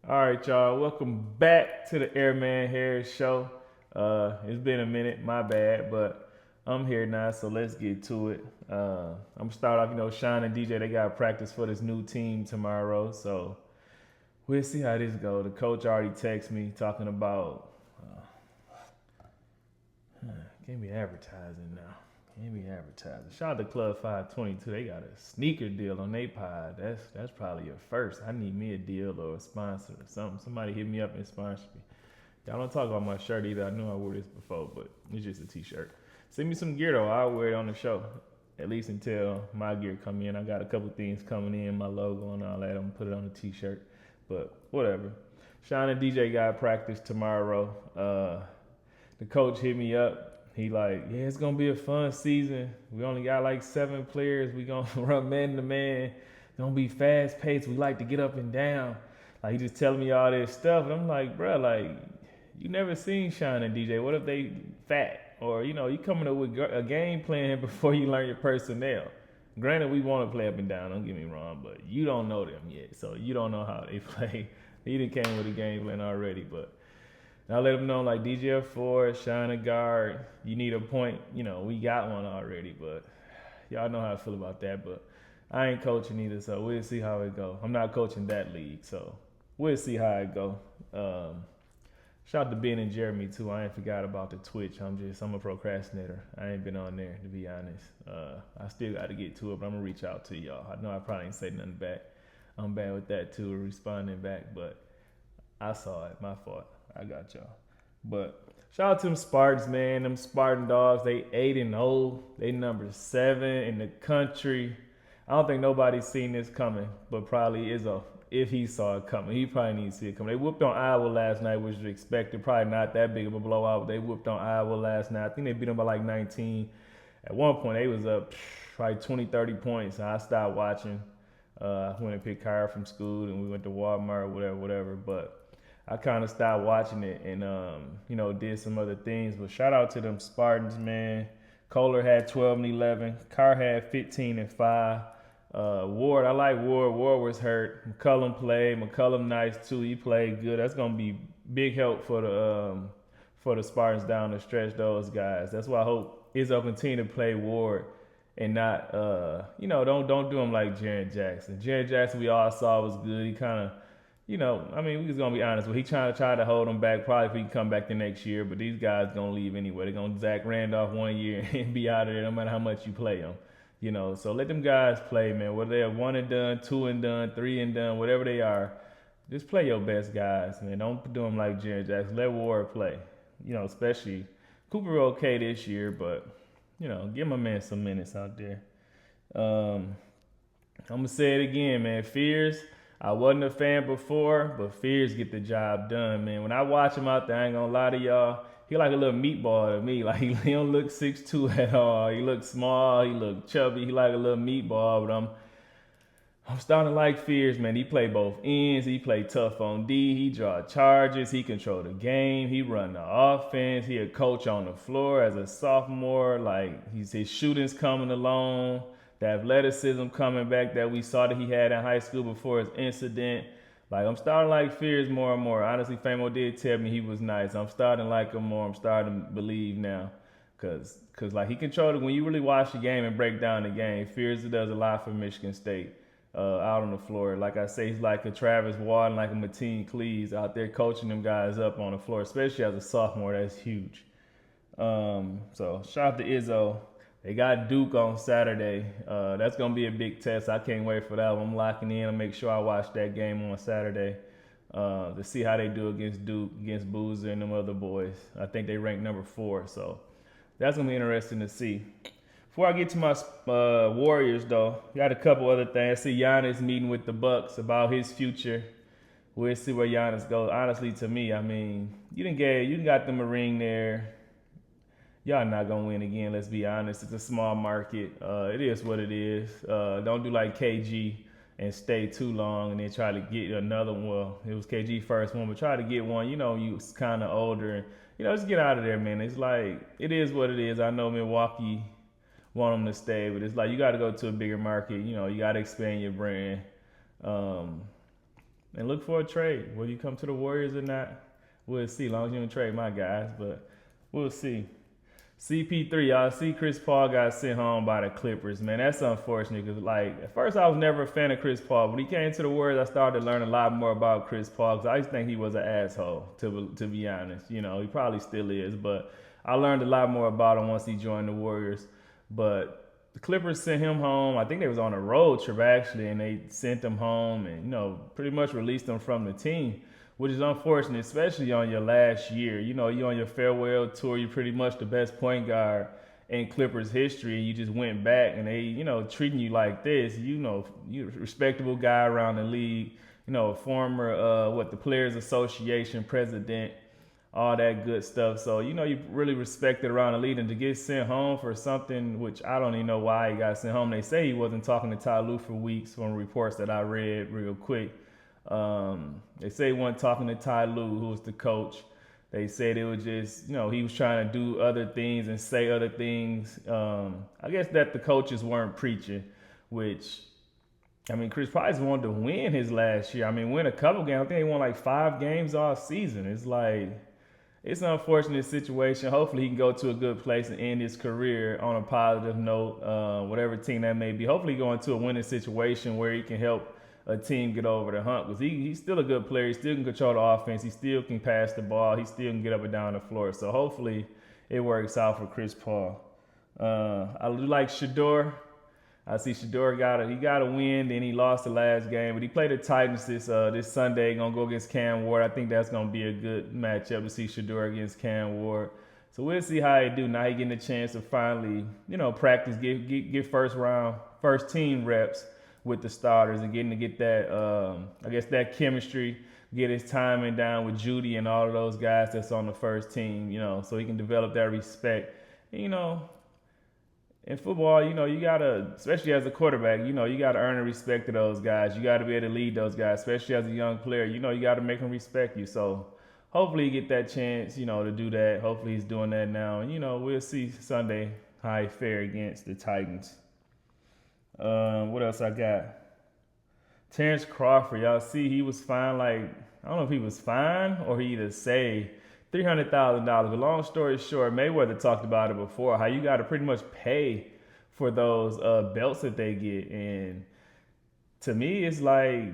All right, y'all. Welcome back to the Airman Harris Show. It's been a minute, my bad, but I'm here now, so let's get to it. I'm gonna start off. Sean and DJ they got practice for this new team tomorrow, so we'll see how this goes. The coach already texted me talking about give me advertising now. Give me advertising. Shout out to Club 522. They got a sneaker deal on their pod. That's probably a first. I need me a deal or a sponsor or something. Somebody hit me up and sponsor me. Y'all don't talk about my shirt either. I know I wore this before, but it's just a t-shirt. Send me some gear though. I'll wear it on the show. At least until my gear come in. I got a couple things coming in, my logo and all that. I'm gonna put it on a t-shirt. But whatever. Sean and DJ got practice tomorrow. The coach hit me up. He like, yeah, it's gonna be a fun season. We only got like 7 players. We gonna run man to man. It's gonna be fast paced. We like to get up and down. Like he just telling me all this stuff, and I'm like, bro, like you never seen Sean and DJ. What if they fat? Or you coming up with a game plan before you learn your personnel. Granted, we want to play up and down. Don't get me wrong, but you don't know them yet, so you don't know how they play. He done came with a game plan already, but and I let them know like DJ Ford, Shine a guard. You need a point. We got one already, but y'all know how I feel about that. But I ain't coaching either, so we'll see how it go. I'm not coaching that league, so we'll see how it go. Shout out to Ben and Jeremy too. I ain't forgot about the Twitch. I'm a procrastinator. I ain't been on there to be honest. I still got to get to it, but I'm gonna reach out to y'all. I know I probably ain't say nothing back. I'm bad with that too, responding back, but I saw it. My fault. I got y'all. But shout out to them Spartans, man. Them Spartan dogs. They 8-0. They number 7 in the country. I don't think nobody's seen this coming, but probably Izzo. If he saw it coming, he probably needs to see it coming. They whooped on Iowa last night, which was expected. Probably not that big of a blowout. But they whooped on Iowa last night. I think they beat them by like 19. At one point, they was up probably 20, 30 points. So I stopped watching. I went and picked Kyra from school, and we went to Walmart, whatever. But I kind of stopped watching it and did some other things. But shout out to them Spartans, man. Kohler had 12 and 11. Carr had 15 and 5. Ward, I like Ward. Ward was hurt. McCullum played. McCullum nice too. He played good. That's gonna be big help for the Spartans down the stretch. Those guys. That's why I hope Izzo continue to play Ward and not don't do him like Jaren Jackson. Jaren Jackson we all saw was good. He kind of we just gonna be honest. He try to hold him back. Probably if he can come back the next year, but these guys gonna leave anyway. They're gonna Zach Randolph 1 year and be out of there no matter how much you play them. So let them guys play, man. Whether they're 1 and done, 2 and done, 3 and done, whatever they are, just play your best guys, man. Don't do them like Jaren Jackson. Let Ward play. Especially Cooper okay this year, but give my man some minutes out there. I'm gonna say it again, man. Fears. I wasn't a fan before, but Fears get the job done, man. When I watch him out there, I ain't gonna lie to y'all. He like a little meatball to me. Like he don't look 6'2" at all. He look small. He look chubby. He like a little meatball. But I'm starting to like Fears, man. He play both ends. He play tough on D. He draw charges. He control the game. He run the offense. He a coach on the floor as a sophomore. Like his shooting's coming along. The athleticism coming back that we saw that he had in high school before his incident. Like I'm starting to like Fears more and more. Honestly, Famo did tell me he was nice. I'm starting to like him more. I'm starting to believe now. Cause like he controlled it. When you really watch the game and break down the game, Fears does a lot for Michigan State out on the floor. Like I say, he's like a Travis Walton, like a Mateen Cleaves out there coaching them guys up on the floor, especially as a sophomore. That's huge. So shout out to Izzo. They got Duke on Saturday. That's going to be a big test. I can't wait for that one. I'm locking in. I'll make sure I watch that game on Saturday to see how they do against Duke, against Boozer and them other boys. I think they ranked number 4, so that's going to be interesting to see. Before I get to my Warriors, though, got a couple other things. I see Giannis meeting with the Bucks about his future. We'll see where Giannis goes. Honestly, to me, you didn't got them a ring there. Y'all not gonna win again. Let's be honest. It's a small market. It is what it is. Don't do like KG and stay too long and then try to get another one. Well, it was KG first one, but try to get one. You kind of older and just get out of there, man. It's like it is what it is. I know Milwaukee want them to stay, but it's like you got to go to a bigger market. You got to expand your brand. and look for a trade. Will you come to the Warriors or not? We'll see. As long as you don't trade my guys, but we'll see. CP3, y'all see Chris Paul got sent home by the Clippers, man. That's unfortunate because, like, at first I was never a fan of Chris Paul. When he came to the Warriors, I started to learn a lot more about Chris Paul because I used to think he was an asshole, to be honest. You know, he probably still is, but I learned a lot more about him once he joined the Warriors. But the Clippers sent him home. I think they was on a road trip, actually, and they sent him home and, you know, pretty much released him from the team, which is unfortunate, especially on your last year. You know, you on your farewell tour, you're pretty much the best point guard in Clippers history, and you just went back and they, you know, treating you like this. You know, you're a respectable guy around the league, you know, former, the Players Association president, all that good stuff. So, you know, you really respected around the league, and to get sent home for something, which I don't even know why he got sent home. They say he wasn't talking to Ty Lue for weeks from reports that I read real quick. They say he wasn't talking to Ty Lue, who was the coach. They said it was just, you know, he was trying to do other things and say other things. I guess that the coaches weren't preaching, which, I mean, Chris Price wanted to win his last year. I mean, win a couple games. I think he won like 5 games all season. It's like, it's an unfortunate situation. Hopefully he can go to a good place and end his career on a positive note, whatever team that may be. Hopefully go into a winning situation where he can help a team get over the hump, because he's still a good player. He still can control the offense. He still can pass the ball. He still can get up and down the floor. So hopefully it works out for Chris Paul. I do like Shedeur. I see Shedeur got a win, then he lost the last game, but he played the Titans this Sunday. Gonna go against Cam Ward. I think that's gonna be a good matchup to see Shedeur against Cam Ward. So we'll see how he do. Now he getting a chance to finally, you know, practice, get first team reps with the starters, and getting to get that, I guess, that chemistry, get his timing down with Judy and all of those guys that's on the first team, you know, so he can develop that respect. And, you know, in football, you know, you gotta, especially as a quarterback, you know, you gotta earn the respect of those guys. You gotta be able to lead those guys, especially as a young player. You know, you gotta make them respect you. So hopefully you get that chance, you know, to do that. Hopefully he's doing that now. And, you know, we'll see Sunday how he fare against the Titans. What else I got? Terrence Crawford, y'all see he was fined, like, I don't know if he was fined or he either saved $300,000. But long story short, Mayweather talked about it before, how you got to pretty much pay for those belts that they get. And to me, it's like,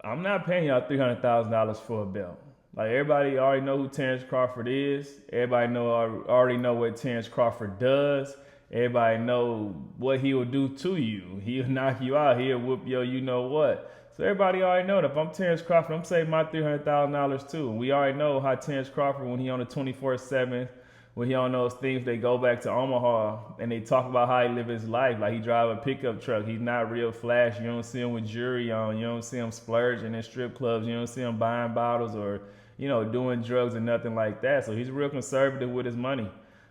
I'm not paying y'all $300,000 for a belt. Like, everybody already know who Terrence Crawford is. Everybody already know what Terrence Crawford does. Everybody know what he will do to you. He'll knock you out. He'll whoop your you know what. So everybody already know that if I'm Terrence Crawford, I'm saving my $300,000 too. And we already know how Terrence Crawford, when he on the 24/7, when he on those things, they go back to Omaha and they talk about how he live his life. Like, he drive a pickup truck. He's not real flashy. You don't see him with jewelry on. You don't see him splurging in strip clubs. You don't see him buying bottles or, you know, doing drugs and nothing like that. So he's real conservative with his money.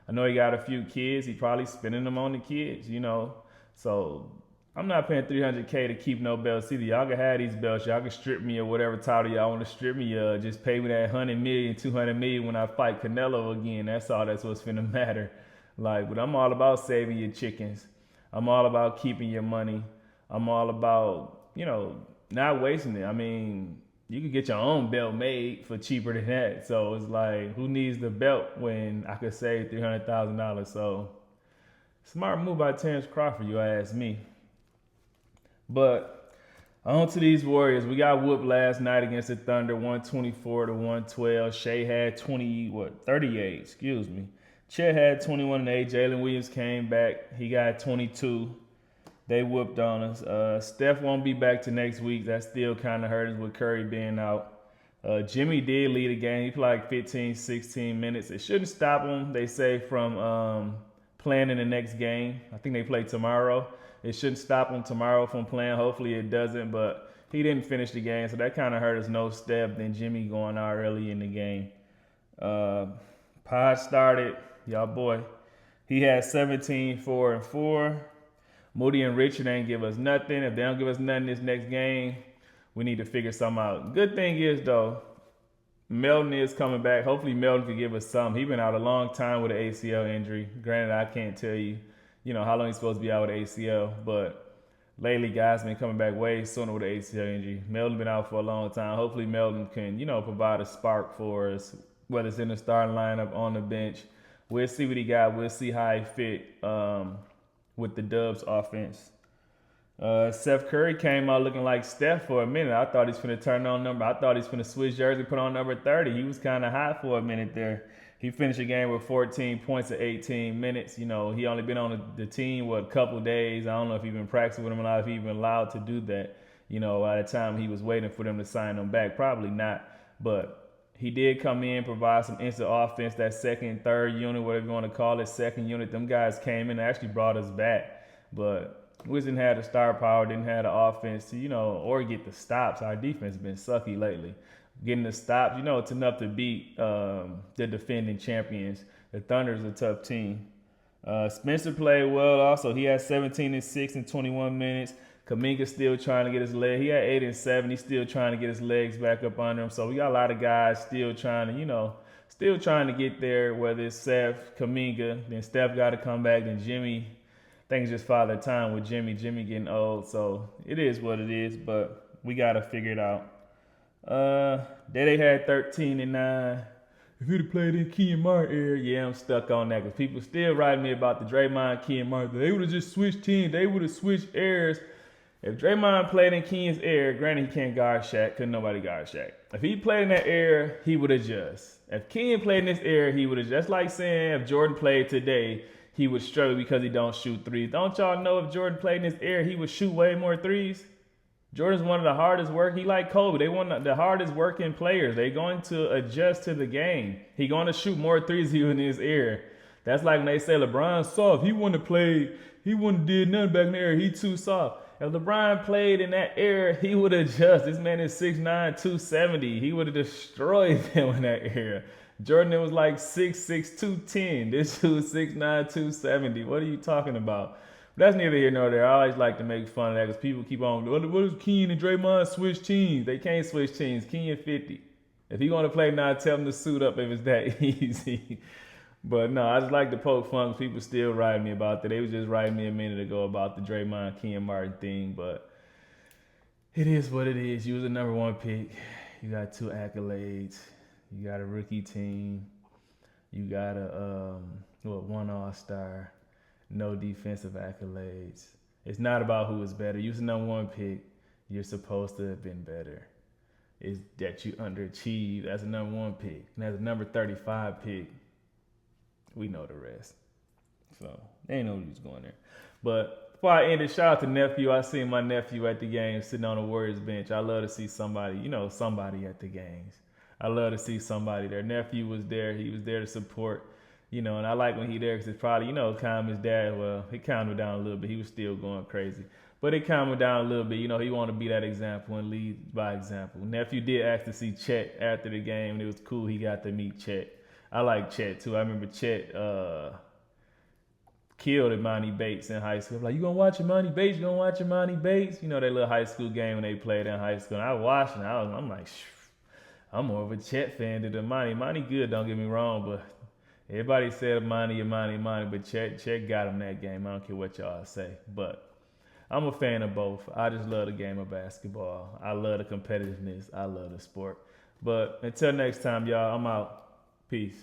I know he got a few kids. He probably spending them on the kids, you know. So I'm not paying $300K to keep no belts either. Y'all can have these belts. Y'all can strip me or whatever title y'all want to strip me. Just pay me that $100 million, $200 million when I fight Canelo again. That's all that's what's finna matter. Like, but I'm all about saving your chickens. I'm all about keeping your money. I'm all about, you know, not wasting it. I mean, you could get your own belt made for cheaper than that. So it's like, who needs the belt when I could save $300,000? So smart move by Terrence Crawford, you ask me. But on to these Warriors. We got whooped last night against the Thunder, 124-112. Shea had 38, excuse me. Chet had 21 and 8. Jalen Williams came back. He got 22. They whooped on us. Steph won't be back to next week. That still kind of hurt us with Curry being out. Jimmy did lead the game. He played like 15, 16 minutes. It shouldn't stop him, they say, from playing in the next game. I think they play tomorrow. It shouldn't stop him tomorrow from playing. Hopefully it doesn't, but he didn't finish the game, so that kind of hurt us. No Steph, then Jimmy going out early in the game. Pod started, y'all boy. He had 17, 4, and 4. Moody and Richard ain't give us nothing. If they don't give us nothing this next game, we need to figure something out. Good thing is, though, Melton is coming back. Hopefully Melton can give us something. He's been out a long time with an ACL injury. Granted, I can't tell you, you know, how long he's supposed to be out with ACL. But lately guys been coming back way sooner with the ACL injury. Melton been out for a long time. Hopefully Melton can, provide a spark for us, whether it's in the starting lineup, on the bench. We'll see what he got. We'll see how he fit with the Dubs offense. Seth Curry came out looking like Steph for a minute. I thought he's going to turn on number. I thought he's going to switch jersey, put on number 30. He was kind of hot for a minute there. He finished the game with 14 points in 18 minutes. He only been on the team, a couple days. I don't know if he's been practicing with him or not, if he's been allowed to do that. At the time he was waiting for them to sign him back. Probably not. But he did come in, provide some instant offense, that second, third unit, whatever you want to call it, second unit. Them guys came in and actually brought us back. But we didn't have the star power, didn't have the offense to, or get the stops. Our defense has been sucky lately. Getting the stops, it's enough to beat the defending champions. The Thunder's a tough team. Spencer played well also. He had 17 and 6 in 21 minutes. Kuminga still trying to get his leg. He had 8 and 7. He's still trying to get his legs back up under him. So we got a lot of guys still trying to, get there, whether it's Seth, Kuminga, then Steph got to come back, then Jimmy. Things just father time with Jimmy. Jimmy getting old, so it is what it is, but we got to figure it out. They had 13 and 9. If he'd have played in Kenyon Martin era, yeah, I'm stuck on that because people still writing me about the Draymond Kenyon Martin. They would have just switched teams. They would have switched eras. If Draymond played in Kenyon's era, granted he can't guard Shaq, couldn't nobody guard Shaq. If he played in that era, he would adjust. If Kenyon played in this era, he would adjust. That's like saying if Jordan played today, he would struggle because he don't shoot threes. Don't y'all know if Jordan played in this era, he would shoot way more threes? Jordan's one of the hardest work. He like Kobe. They one of the hardest working players. They going to adjust to the game. He going to shoot more threes even in his era. That's like when they say LeBron's soft. He wouldn't have played. He wouldn't have did nothing back in the era. He too soft. If LeBron played in that era, he would adjust. This man is 6'9", 270. He would have destroyed them in that era. Jordan, it was like 6'6", 210. This dude was 6'9", 270. What are you talking about? But that's neither here nor there. I always like to make fun of that because people keep on, what is Kenyon and Draymond switch teams? They can't switch teams. Kenyon 50. If he want to play now, tell him to suit up if it's that easy. But no, I just like to poke fun. People still writing me about that. They was just writing me a minute ago about the Draymond Kenyon Martin thing. But it is what it is. You was the number one pick. You got 2 accolades. You got a rookie team. You got one All-Star. No defensive accolades. It's not about who is better. You was the number one pick. You're supposed to have been better. It's that you underachieved as a number one pick. And as a number 35 pick, we know the rest. So they ain't know who's going there. But before I end it, shout out to nephew. I seen my nephew at the game sitting on the Warriors bench. I love to see somebody, somebody at the games. I love to see somebody there. Nephew was there. He was there to support, and I like when he there because it's probably, calm his dad. Well, he calmed him down a little bit. He was still going crazy. But it calmed him down a little bit. He wanted to be that example and lead by example. Nephew did ask to see Chet after the game, and it was cool he got to meet Chet. I like Chet, too. I remember Chet killed Imani Bates in high school. Like, you going to watch Imani Bates? You going to watch Imani Bates? That little high school game when they played in high school. And I watched it. I'm like, I'm more of a Chet fan than Imani. Imani good, don't get me wrong, but everybody said Imani, but Chet got him that game. I don't care what y'all say. But I'm a fan of both. I just love the game of basketball. I love the competitiveness. I love the sport. But until next time, y'all, I'm out. Peace.